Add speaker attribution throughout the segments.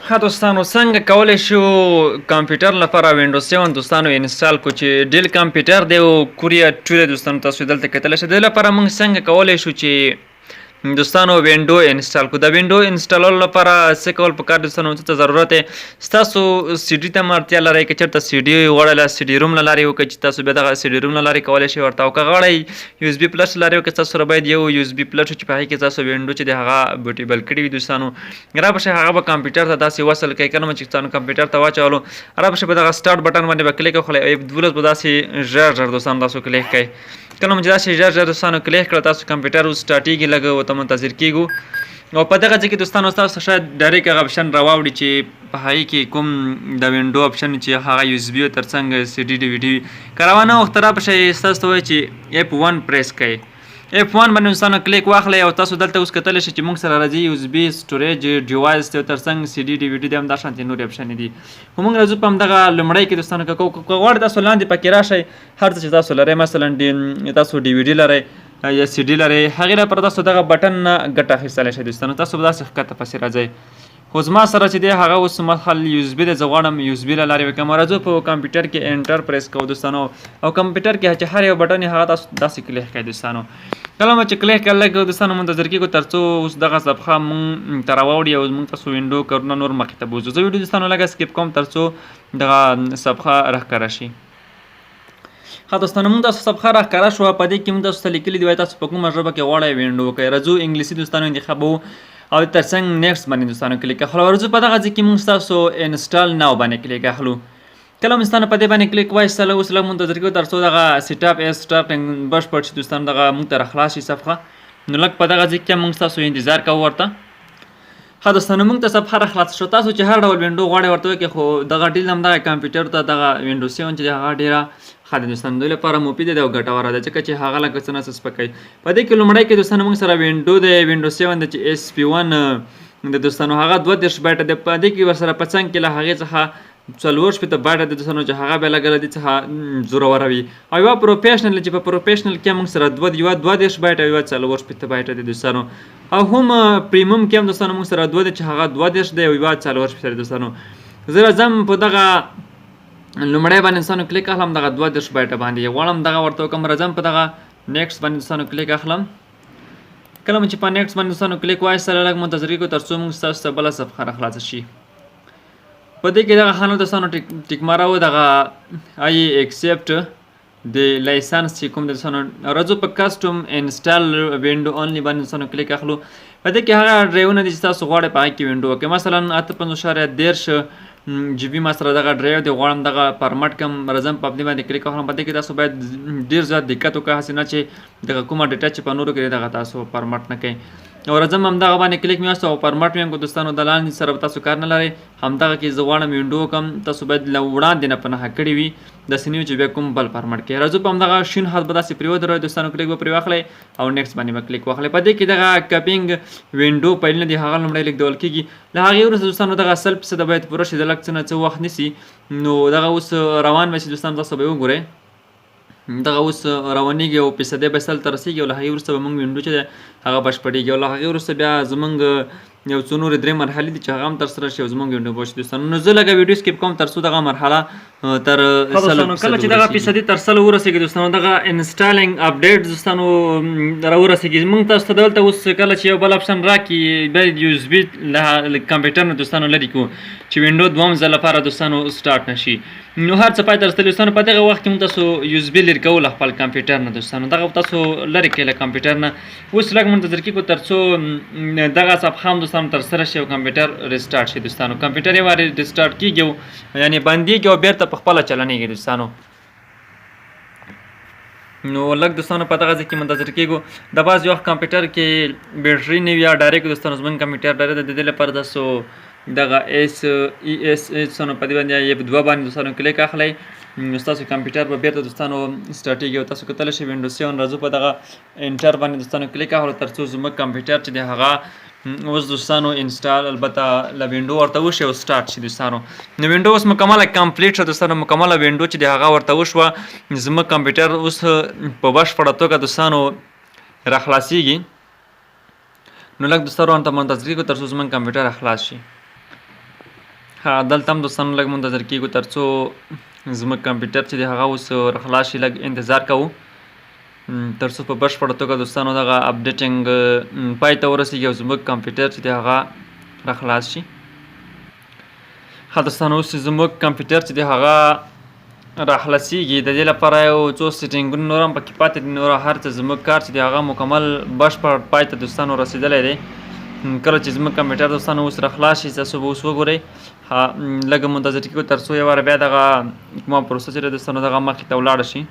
Speaker 1: ها دوستانو څنګه کولی شو کمپیوټر لپاره وینډوز 7 دوستانو انسټال کو چې ډیل کمپیوټر دی او کوریا 2 دی دوستانو تاسو دلته کتلی شئ د لپاره موږ څنګه کولی شو چې دوستانو وینډو انسټال کو د وینډو انسټالولو لپاره څه کول پکار دوستانو څه ته ضرورت دی ستاسو سی ډي ته اړتیا لرئ که چېرته سی ډي غواړئ سی ډي روم له لارې وکړئ چې تاسو بیا دغه سی ډي روم له لارې کولی شئ ورته او که غواړئ یو اس بي پلس له لارې وکړئ ستاسو سره باید یو یو اس بي پلس چې په هغې کې تاسو وینډو چې دی هغه بوټیبل کړي وي دوستانو رابشئ هغه به کمپیوټر ته داسې وصل کوئ کله چې تاسو کمپیوټر ته واچولو رابشئ په دغه سټارټ بټن باندې به کلیک وکړئ 12 به داسې ژر ژر دوستانو تاسو کلیک کوئ کله چې داسې ژر ژر دوستانو کلیک کړه تاسو کمپیوټر اوس سټارټېږي لږ ورته منتظر کېږو او په دغه ځای کې دوستانو تاسو شاید ډایرکټ هغه اپشن راواوړي چې په هغې کې کوم د وینډو اپشن چې هغه یو اس بي تر څنګ سی ډي ډي وي ډي وي که روانه وخت رابشئ ستاسو ته وایي چې F1 پریس کړئ F1 باندې دوستانو کلیک واخلئ او تاسو دلته اوس کتلی شئ چې موږ سره راځي یو اس بي سټوریج ډیوایس دی او تر څنګ سی ډي ډي وي ډي دی همدا شانتې نورې اپشنې دي خو موږ راځو په همدغه لومړی کې دوستانو که غواړئ تاسو لاندې پکې راشئ هر څه چې تاسو لرئ مثلا تاسو ډي وي ډي لرئ یا سی ډي لرئ هغې لپاره تاسو دغه بټن نه ګټه اخیستلی شئ دوستانو تاسو به داسې ښکته پسې راځئ خو زما سره چې دی هغه اوس مخال یو اس بي دی زه غواړم یو اس بي له لارې وکړم راځو په کمپیوټر کې انټر پریس کوو دوستانو او کمپیوټر کې چې هر یو بټن یې هغه تاسو داسې کلیک کړئ دوستانو کله مو چې کلیک کړل لږ دوستانو منتظر کېږو تر څو اوس دغه صفحه مونږ ته راواوړي او موږ تاسو وینډو کارونه نور مخکې ته بوځو زه ویډیو دوستانو لږه سکیپ کوم تر څو دغه صفحه راښکاره شي ښه دوستانو موږ تاسو صفحه راښکاره شوه په دې کې موږ تاسو ته لیکلي دي وایي تاسو په کومه ژبه کې غواړئ وینډو وکړئ راځو انګلیسي دوستانو انتخابوو او تر څنګ نیکسټ باندې دوستانو کلیک اخلو ورځو په دغه ځای کې موږ ستاسو انسټال ناو باندې کلیک اخلو کله مو دوستانو په دې باندې کلیک وایستله اوس لږ منتظر کېږو تر څو دغه سیټ اپ ایز سټارټینګ بشپړ شي دوستانو دغه موږ ته راخلاص شي صفحه نو لږ په دغه ځای کې موږ ستاسو انتظار کوو ورته ښه دوستانو موږ ته صفحه راخلاصه شو تاسو چې هر ډول وینډو غواړئ ورته وکړئ خو دغه ډیل همدغه کمپیوټر ته دغه وینډو 7 چې دی هغه ډېره ښه دی دوستانو دوی لپاره مفید دی او ګټوره ده ځکه چې هغه لکه څه نه څه سپکوي په دې کې لومړی کې دوستانو موږ سره وینډو دی وینډو 7 دی چې SP1 د دوستانو هغه 32 بایټه دی په دې کې ورسره په څنګ کې له هغې څخه 40 بایټه د دوستانو چې هغه بیا لږ له دې څخه زوروره وي او یوه پروفیشنل چې په پروفیشنل کې موږ سره یوه 32 بایټه او یوه 40 بایټه دی دوستانو او هم پریمیم کې هم دوستانو موږ سره دوه دی چې هغه 32 دی او یوه 40 دی دوستانو زه راځم په دغه لومړی باندې دوستانو کلیک اخلم دغه 32 بایټه باندې غواړم دغه ورته وکړم راځم په دغه نیکسټ باندې دوستانو کلیک اخلم کله مو چې په نیکسټ باندې دوستانو کلیک وایستله لږ منتظر کېږو تر څو موږ ستاسو ته بله صفحه راخلاصه شي په دې کې دغه خانه دوستانو ټیک ماراو دغه آی ایکسپټ د لایسنس چې کوم د دوستانو راځو په کسټم انسټال وینډو اونلی باندې دوستانو کلیک اخلو په دې کې هغه ډرایوونه دي چې تاسو غواړئ په هغې کې وینډو وکړئ مثلا 58.13 جی بي ما سره دغه ډرایو دی غواړم دغه فارمټ کم راځم په دې باندې کلیک وکړم په دې کې تاسو باید ډېر زیات دقت وکړئ هسې نه چې دغه کومه ډیټا چې په نورو کې دغه تاسو فارمټ نه کوئ او راځم همدغه باندې کلیک مې واستو او فارمټ مې هم دوستانو د لاندې سره به تاسو کار نه لرئ همدغه کې زه غواړم وینډو وکړم تاسو باید له وړاندې نه په نښه کړي وي داسې نه وي چې بیا کوم بل فارمټ کې راځو په همدغه شین خط به داسې پرې ودروئ دوستانو کلیک به پرې واخلئ او نیکسټ باندې به کلیک واخلئ په دې کې دغه کپینګ وینډو پیلونه دي هغه لومړی لیکدول کېږي له هغې وروسته دوستانو دغه 100% باید پوره شي د لږ څه نه څه وخت نیسي نو دغه اوس روان به شي دوستانو تاسو به یې وګورئ دغه اوس روانېږي او فیصدۍ به 100 ته رسېږي او له هغې وروسته به موږ وینډو چې دی هغه بشپړېږي او له هغې وروسته بیا زموږ یو څو نورې 3 مرحلې دي چې هغه هم ترسره شي او زموږ وینډو به وشي دوستانو نو زه لږه ویډیو سکیپ کوم تر څو دغه مرحله تر کله چې دغه فیصدي تر 100 ورسېږي دوستانو دغه انسټالینګ اپډیټ دوستانو راورسېږي موږ تاسو ته دلته اوس کله چې یو بل اپشن راکړي بیا یو اس بي له کمپیوټر نه دوستانو لرې کړو چې وینډو دوم ځل لپاره دوستانو سټارټ نشي نو هر څه پای ته رسېدلي دوستانو په دغه وخت کې موږ تاسو یو اس بي لرې کوو له خپل کمپیوټر نه دوستانو دغه تاسو لرې کړئ له کمپیوټر نه اوس لږ منتظر کېږو تر څو دغه صفحه هم دوستانو ترسره شي او کمپیوټر ریسټارټ شي دوستانو کمپیوټر یې وارې ریسټارټ کېږي یعنې بندېږي او بېرته په خپله چلنېږي دوستانو نو لږ دوستانو په دغه ځای کې منتظر کېږو د بعض وخت کمپیوټر کې بیټري نه وي یا ډایرکټ دوستانو زموږ کمپیوټر ډایرکټ د دې لپاره تاسو دغه دوستانو په دې باندې یا 2 باندې دوستانو کلیک اخلئ نو ستاسو کمپیوټر به بېرته دوستانو سټارټېږي او تاسو کتلی شئ وینډو 7 راځو په دغه انټر باندې دوستانو کلیک اخلو تر څو زموږ کمپیوټر چې دی هغه اوس دوستانو انسټال البته له وینډو ورته وشي او سټارټ شي دوستانو نو وینډو اوس مکمله کمپلیټ شوه دوستانو مکمله وینډو چې دی هغه ورته وشوه زموږ کمپیوټر اوس په بشپړه توګه دوستانو راخلاصېږي نو لږ دوستانو همته منتظر کېږو تر څو زموږ کمپیوټر خلاص شي دلته هم دوستانو لږ منتظر کیږو تر څو زموږ کمپیوټر چې دی هغه اوس راخلاص شي، لږ انتظار کوو تر څو په بشپړه توګه دوستانو دغه اپډیټینګ پای ته ورسیږي او زموږ کمپیوټر چې دی هغه راخلاص شي. دوستانو اوس زموږ کمپیوټر چې دی هغه راخلاصیږي، د دې لپاره یو څو سیټینګونه نور هم پکې پاتې دي، نور هر څه زموږ کار چې دی هغه مکمل بشپړ پای ته دوستانو رسېدلی دی. کله چې زموږ کمپیوټر دوستانو اوس راخلاص شي تاسو به اوس وګورئ، لږ منتظر کېږو تر څو یو واره بیا دغه کومه پروسه چې دی دوستانو دغه مخکې ته ولاړه شي.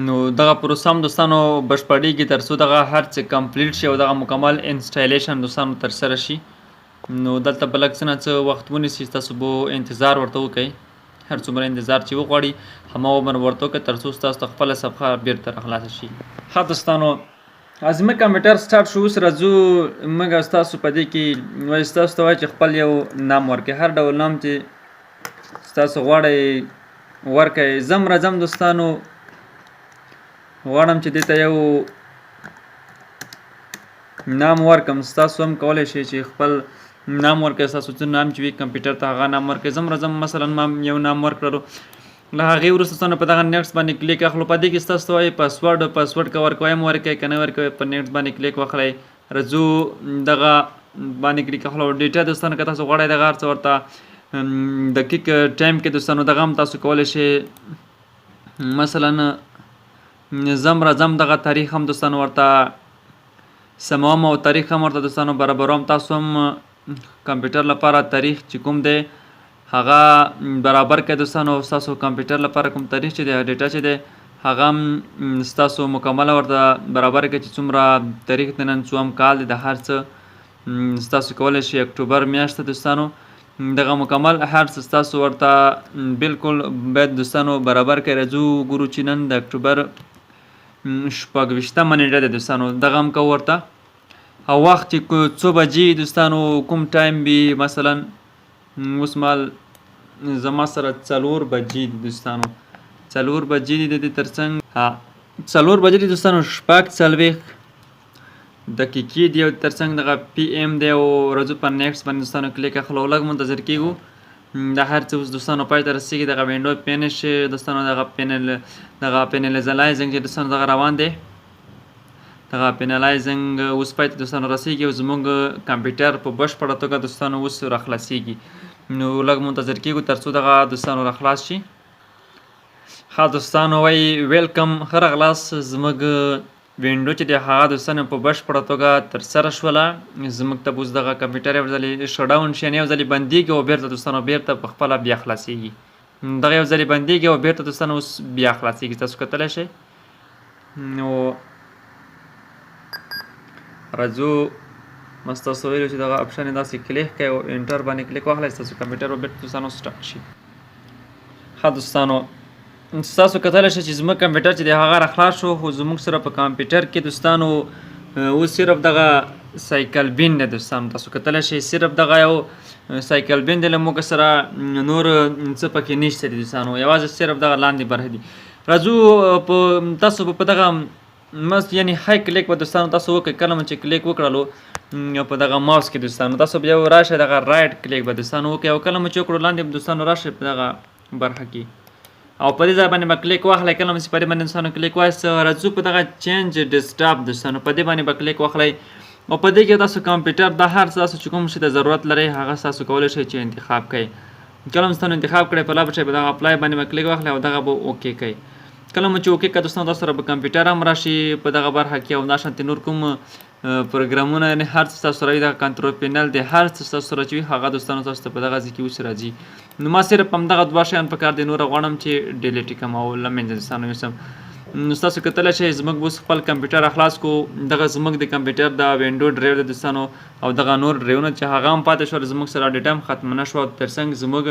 Speaker 1: نو دغه پروسه هم دوستانو بشپړېږي تر څو دغه هر څه کمپلیټ شي او دغه مکمل انسټالیشن دوستانو ترسره شي. نو دلته به لږ څه نه څه وخت ونیسي، تاسو به انتظار ورته وکئ، هر څومره انتظار چې وغواړي هماغومره ورته وکړئ تر څو ستاسو ته خپله صفحه بیرته راخلاصه شي. دوستانو زموږ کمپیوټر سټارټ شو، اوس راځو موږ او ستاسو په دې کې وایي ستاسو ته وایي چې خپل یو نام ورکړئ، هر ډول نام چې ستاسو غواړئ ورکړئ. زه هم راځم دوستانو غواړم چې دې ته یو نام ورکړم، ستاسو هم کولی شئ چې خپل نام ورکړئ، ستاسو څه نام چې وي کمپیوټر ته هغه نام ورکړئ. زه هم راځم مثلا ما یو نام ورکړلو، له هغې وروسته ستاسو په دغه نیکسټ باندې کلیک اخلو. په دې کې ستاسو ته وایي پاسورډ که ورکوئ هم ورکوئ، که نه ورکوئ په نیکسټ باندې کلیک واخلئ. راځو دغه باندې کلیک اخلو. ډیټا دوستانو که تاسو غواړئ دغه هر څه ورته دقیق ټایم کې دوستانو دغه هم تاسو کولی شئ، مثلا زه هم راځم دغه تاریخ هم دوستانو ورته سموم او تاریخ هم ورته دوستانو برابروم. تاسو هم کمپیوټر لپاره تاریخ چې کوم دی هغه برابر کړئ دوستانو، ستاسو کمپیوټر لپاره کوم تاریخ چې دی ډیټا چې دی هغه هم ستاسو مکمله ورته برابر کړئ چې څومره تاریخ دی، نن څوم کال دی، د هر څه ستاسو کولی شئ. اکتوبر میاشت دوستانو دغه مکمل هر څه ستاسو ورته بالکل باید دوستانو برابر کړئ. راځو ګورو چې نن د اکتوبر 26مه نیټه ده دوستانو، دغه هم کوو ورته، او وخت چې څو بجې دوستانو کوم ټایم وي، مثلا اوس مال زما سره 4 بجې دي دوستانو، 4 بجې دي، د دې تر څنګ 4 بجې دي دوستانو 40 دقیقې دي او تر څنګ دغه پی ایم دی. او راځو په نیکسټ باندې دوستانو کلیک اخلو، لږ منتظر کېږو د هر څه اوس دوستانو پای ته رسېږي. دغه وینډو پینش دوستانو دغه پینلایزنګ چې دوستانو دغه روان دی، دغه پینلایزنګ اوس پای ته دوستانو رسېږي او زموږ کمپیوټر په بشپړه توګه دوستانو اوس راخلاصېږي. نو لږ منتظر کېږو تر څو دغه دوستانو راخلاص شي. دوستانو وایي ویلکم، ښه راغلاست. زموږ وینډو چې دی هغه دوستانو په بشپړه توګه ترسره شوله. زموږ ته به اوس دغه کمپیوټر یو ځلې شټډاون شي، یعنې یو ځلې بندېږي او بېرته دوستانو بېرته په خپله بیا خلاصېږي. دغه یو ځلې بندېږي او بېرته دوستانو اوس بیا خلاصېږي، تاسو کتلی شئ. نو راځو ما ستاسو ویلو چې دغه اپشن یې داسې کلیک کړئ او انټر باندې کلیک واخلئ، ستاسو کمپیوټر به بېرته دوستانو سټارټ شي. دوستانو ستاسو کتلی شئ چې زموږ کمپیوټر چې دی هغه راخلاص شو، خو زموږ سره په کمپیوټر کې دوستانو اوس صرف دغه سایکل بین دی دوستانو، تاسو کتلی شئ صرف دغه یو سایکل بین دی، له موږ سره نور څه پکې نشته دي دوستانو، یوازې صرف دغه لاندې برخې دي. راځو تاسو په دغه یعنې های کلیک به دوستانو تاسو وکړئ، کله مو چې کلیک وکړلو په دغه ماوس کې دوستانو تاسو بیا راشئ دغه رایټ کلیک به دوستانو وکړئ، او کله مو چې وکړو لاندې دوستانو راشئ په دغه برخه کې او په دې ځای باندې به کلیک واخلئ. کله مو چې په دې باندې دوستانو کلیک وایست، راځو په دغه چینج ډیسکټاپ دوستانو په دې باندې به کلیک واخلئ، او په دې کې تاسو کمپیوټر د هر څه تاسو چې کوم شي ته ضرورت لرئ هغه تاسو کولی شئ چې انتخاب کړئ. کله مو دوستانو انتخاب کړئ په لا بچئ په دغه اپلای باندې به کلیک واخلئ او دغه به اوکې کړئ. کله مو چې اوکې کړه دوستانو تاسو سره به کمپیوټر هم راشي په دغه برخه کې، او داشانتې نور کوم پروګرامونه یعنې هر څه ستاسو سره وي، دغه کنټرول پینل دی هر څه ستاسو سره چې وي هغه دوستانو تاسو ته په دغه ځای کې اوس راځي. نو ما صرف همدغه 2 شیان پکار دی، نور غواړم چې ډیلیټ یې کړم او له منځه دوستانو یوسم. نو تاسو کتلی شئ زموږ اوس خپل کمپیوټر اخلاص کو، دغه زموږ د کمپیوټر د وینډو ډرایو د دوستانو او دغه نور ډرایوونه چې هغه هم پاتې شول، زموږ سره ډیټا هم ختمه نه شوه، تر څنګ زموږ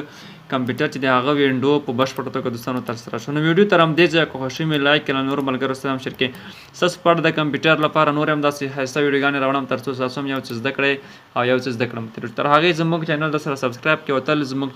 Speaker 1: کمپیوټر چې د هغه وینډو په بشپړه توګه دوستانو ترسره شو. نو ویډیو تر همدې ځایه که خوښ مې لایک کړه، نور ملګرو سره هم شیر کړئ. ستاسو په اړه د کمپیوټر لپاره نور هم داسې ښایسته ویډیوګانې راوړم تر څو تاسو هم یو څه زده کړئ او یو څه زده کړم. تر هغې زموږ چینل د سره سبسکرایب کړئ او تل زموږ